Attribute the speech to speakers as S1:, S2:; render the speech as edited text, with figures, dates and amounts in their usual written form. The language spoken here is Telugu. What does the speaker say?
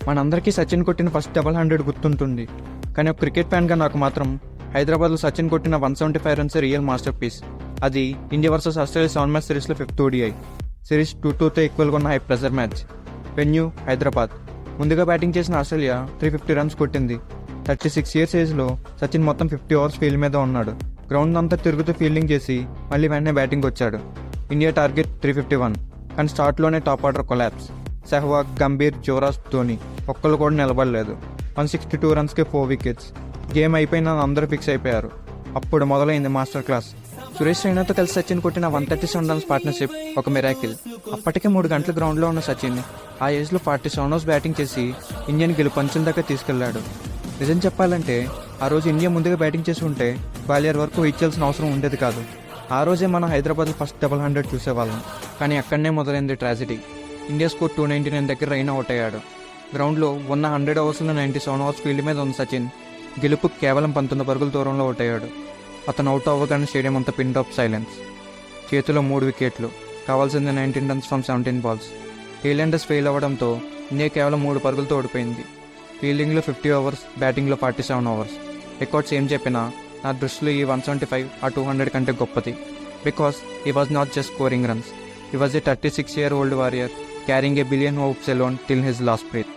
S1: మనందరికీ సచిన్ కొట్టిన ఫస్ట్ 100 గుర్తుంటుంది. కానీ ఒక క్రికెట్ ఫ్యాన్గా నాకు మాత్రం హైదరాబాద్లో సచిన్ కొట్టిన 175 రన్స్ రియల్ మాస్టర్ పీస్. అది ఇండియా వర్సెస్ ఆస్ట్రేలియా 7 మ్యాచ్ సిరీస్లో 5th ODI. సిరీస్ 2-2తో ఈక్వల్గా ఉన్న high pressure match. Venue Hyderabad. ముందుగా బ్యాటింగ్ చేసిన ఆస్ట్రేలియా 350 రన్స్ కొట్టింది. 36 ఇయర్స్ ఏజ్లో సచిన్ మొత్తం 50 ఓవర్స్ ఫీల్డ్ మీద ఉన్నాడు. గ్రౌండ్ అంతా తిరుగుతూ ఫీల్డింగ్ చేసి మళ్ళీ వెంటనే బ్యాటింగ్ వచ్చాడు. ఇండియా టార్గెట్ 351, కానీ స్టార్ట్లోనే top order collapse. Sehwag, Gambhir, జోరాస్, ధోని ఒక్కళ్ళు కూడా నిలబడలేదు. 162 రన్స్కి 4 వికెట్స్. గేమ్ అయిపోయినా అందరూ ఫిక్స్ అయిపోయారు. అప్పుడు మొదలైంది మాస్టర్ క్లాస్. సురేష్ రైనాతో కలిసి సచిన్ కొట్టిన 137 రన్స్ పార్ట్నర్షిప్ ఒక మిరాకిల్. అప్పటికే 3 గంటల గ్రౌండ్లో ఉన్న సచిన్ ఆ ఏజ్లో 47 ఓవర్స్ బ్యాటింగ్ చేసి ఇండియన్ గెలుపంచుల దాకా తీసుకెళ్లాడు. నిజం చెప్పాలంటే ఆ రోజు ఇండియా ముందుగా బ్యాటింగ్ చేసి ఉంటే గ్వాలియర్ వరకు ఇచ్చాల్సిన అవసరం ఉండేది కాదు. ఆ రోజే మనం హైదరాబాద్లో ఫస్ట్ 100 చూసేవాళ్ళం. కానీ అక్కడనే మొదలైంది ట్రాజడీ. ఇండియా స్కోర్ 299 దగ్గర రైనా అవుట్ అయ్యాడు. గ్రౌండ్లో ఉన్న 100 ఓవర్స్లో 97 ఓవర్స్ ఫీల్డ్ మీద ఉన్న సచిన్ గెలుపు కేవలం 19 పరుగుల దూరంలో అవుట్ అయ్యాడు. అతను అవుట్ అవ్వగానే స్టేడియం అంతా పిన్ డ్రాప్ సైలెన్స్. చేతిలో 3 వికెట్లు, కావాల్సింది 19 runs from 17 balls. Tail fail అవ్వడంతో ఇండియా కేవలం 3 పరుగులతో ఓడిపోయింది. ఫీల్డింగ్లో 50 ఓవర్స్, బ్యాటింగ్లో 47 ఓవర్స్. రికార్డ్స్ ఏం చెప్పినా నా దృష్టిలో ఈ 175 ఆ 200 కంటే గొప్పది. Because he was not just scoring runs, he was a 36-year-old warrior carrying a billion hopes alone till his last breath.